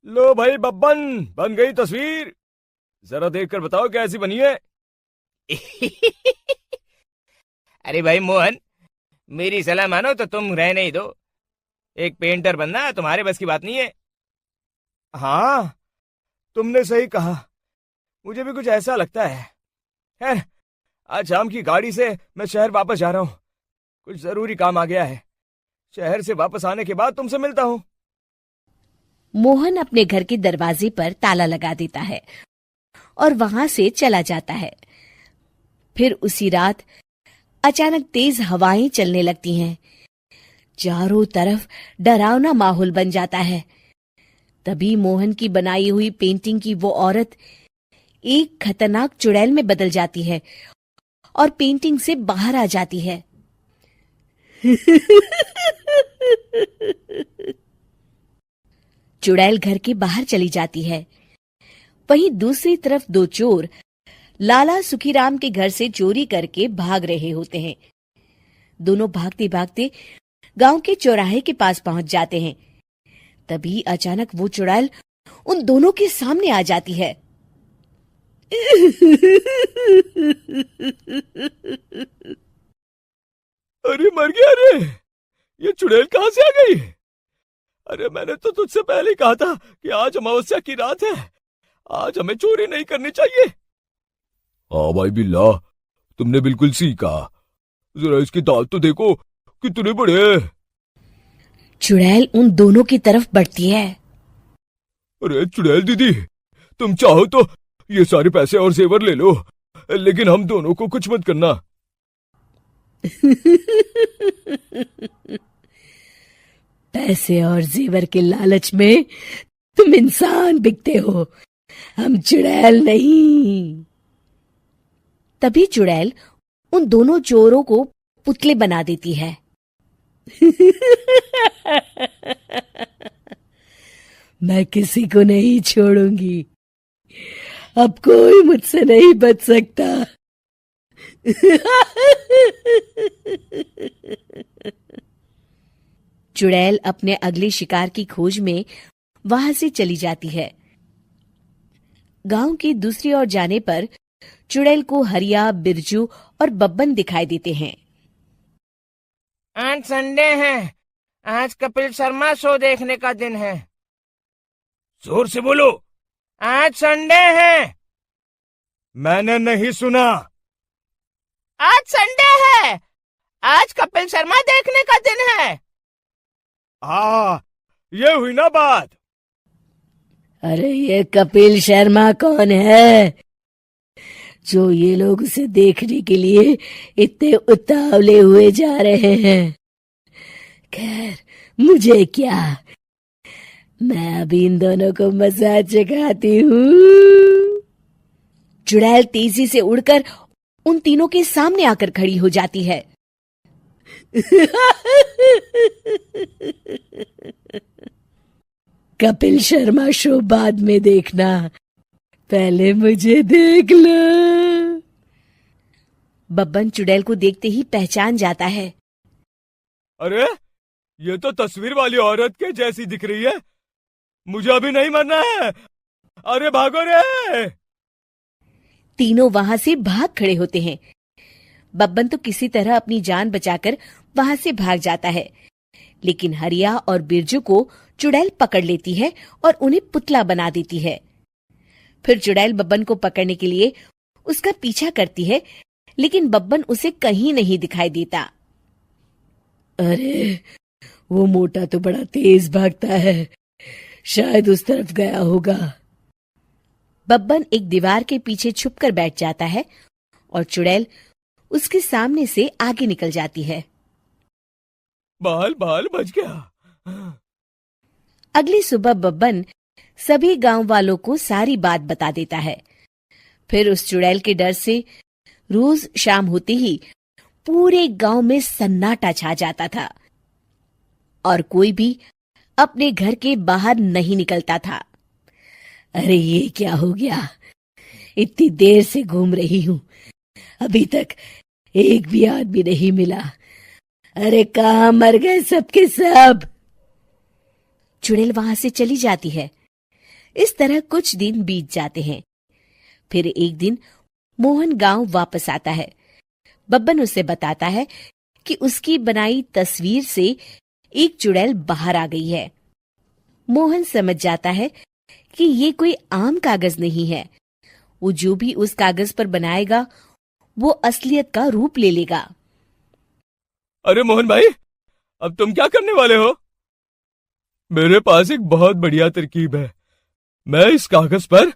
लो भाई बब्बन, बन गई तस्वीर। जरा देखकर बताओ कैसी बनी है। अरे भाई मोहन, मेरी सलाह मानो तो तुम रहने ही दो। एक पेंटर बनना तुम्हारे बस की बात नहीं है। हाँ, तुमने सही कहा। मुझे भी कुछ ऐसा लगता है। खैर, आज शाम की गाड़ी से मैं शहर वापस जा रहा हूँ। कुछ जरूरी काम आ गया है। शहर से वापस आने के बाद तुमसे मिलता हूँ। मोहन अपने घर के दरवाजे पर ताला लगा देता है और वहां से चला जाता है। फिर उसी रात अचानक तेज हवाएं चलने लगती हैं। चारों तरफ डरावना माहौल बन जाता है। तभी मोहन की बनाई हुई पेंटिंग की वो औरत एक खतरनाक चुड़ैल में बदल जाती है और पेंटिंग से बाहर आ जाती है। चुड़ैल घर के बाहर चली जाती है। वहीं दूसरी तरफ दो चोर लाला सुखीराम के घर से चोरी करके भाग रहे होते हैं। दोनों भागते भागते गांव के चौराहे के पास पहुंच जाते हैं। तभी अचानक वो चुड़ैल उन दोनों के सामने आ जाती है। अरे मर गया रे! ये चुड़ैल कहाँ से आ गई? अरे मैंने तो तुझसे पहले ही कहा था कि आज अमावस्या की रात है। आज हमें चोरी नहीं करनी चाहिए। हाँ भाई बिल्ला, तुमने बिल्कुल सही कहा। जरा इसके दांत तो देखो, कितने बड़े हैं। चुड़ैल उन दोनों की तरफ बढ़ती है। अरे चुड़ैल दीदी, तुम चाहो तो ये सारे पैसे और जेवर ले लो, लेकिन हम दोनों को कुछ मत करना। पैसे और जेवर के लालच में तुम इंसान बिकते हो, हम चुड़ैल नहीं। तभी चुड़ैल उन दोनों चोरों को पुतले बना देती है। मैं किसी को नहीं छोड़ूंगी। अब कोई मुझसे नहीं बच सकता। चुड़ैल अपने अगले शिकार की खोज में वहां से चली जाती है। गांव की दूसरी ओर जाने पर चुड़ैल को हरिया, बिरजू और बब्बन दिखाई देते हैं। आज संडे है। आज कपिल शर्मा शो देखने का दिन है। जोर से बोलो। आज संडे है। मैंने नहीं सुना। आज संडे है। आज कपिल शर्मा देखने का दिन है। हाँ, ये हुई ना बात। अरे ये कपिल शर्मा कौन है जो ये लोग उसे देखने के लिए इतने उतावले हुए जा रहे हैं? खैर, मुझे क्या, मैं अभी इन दोनों को मजा चखाती हूँ। चुड़ैल तेजी से उड़कर उन तीनों के सामने आकर खड़ी हो जाती है। कपिल शर्मा शो बाद में देखना, पहले मुझे देख लो। बब्बन चुड़ैल को देखते ही पहचान जाता है। अरे ये तो तस्वीर वाली औरत के जैसी दिख रही है। मुझे अभी नहीं मरना है। अरे भागो रे! तीनों वहां से भाग खड़े होते हैं। बब्बन तो किसी तरह अपनी जान बचाकर वहां से भाग जाता है, लेकिन हरिया और बिरजू को चुड़ैल पकड़ लेती है और उन्हें पुतला बना देती है। फिर चुड़ैल बब्बन को पकड़ने के लिए उसका पीछा करती है, लेकिन बब्बन उसे कहीं नहीं दिखाई देता। अरे वो मोटा तो बड़ा तेज भागता है, शायद उस तरफ गया होगा। बब्बन एक दीवार के पीछे छुपकर बैठ जाता है और चुड़ैल उसके सामने से आगे निकल जाती है। बाल बाल बच गया। अगली सुबह बब्बन सभी गांव वालों को सारी बात बता देता है। फिर उस चुड़ैल के डर से रोज शाम होते ही पूरे गांव में सन्नाटा छा जाता था और कोई भी अपने घर के बाहर नहीं निकलता था। अरे ये क्या हो गया? इतनी देर से घूम रही हूं, अभी तक एक भी आदमी नहीं मिला। अरे कहाँ मर गए सबके सब? चुड़ैल वहां से चली जाती है, इस तरह कुछ दिन बीत जाते हैं। फिर एक दिन मोहन गांव वापस आता है। बब्बन उसे बताता है कि उसकी बनाई तस्वीर से एक चुड़ैल बाहर आ गई है। मोहन समझ जाता है कि ये कोई आम कागज नहीं है। वो जो भी उस कागज पर बनाएगा वो असलियत का रूप ले लेगा। अरे मोहन भाई, अब तुम क्या करने वाले हो? मेरे पास एक बहुत बढ़िया तरकीब है। मैं इस कागज पर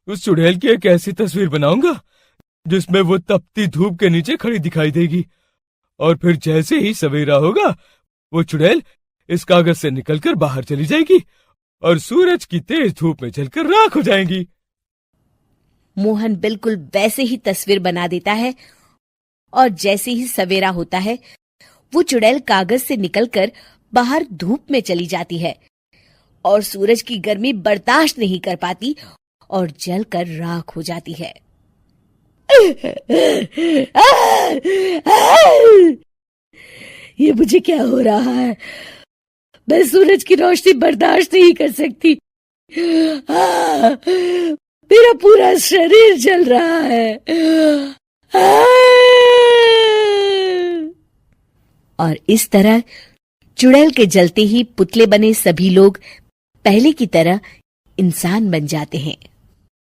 उस चुड़ैल की एक ऐसी तस्वीर बनाऊंगा जिसमें वो तपती धूप के नीचे खड़ी दिखाई देगी, और फिर जैसे ही सवेरा होगा वो चुड़ैल इस कागज से निकलकर बाहर चली जाएगी और सूरज की तेज धूप में जलकर राख हो जाएंगी। मोहन बिल्कुल वैसे ही तस्वीर बना देता है और जैसे ही सवेरा होता है वो चुड़ैल कागज से निकलकर बाहर धूप में चली जाती है और सूरज की गर्मी बर्दाश्त नहीं कर पाती और जलकर राख हो जाती है। ये मुझे क्या हो रहा है? मैं सूरज की रोशनी बर्दाश्त नहीं कर सकती। मेरा पूरा शरीर जल रहा है। और इस तरह चुड़ैल के जलते ही पुतले बने सभी लोग पहले की तरह इंसान बन जाते हैं।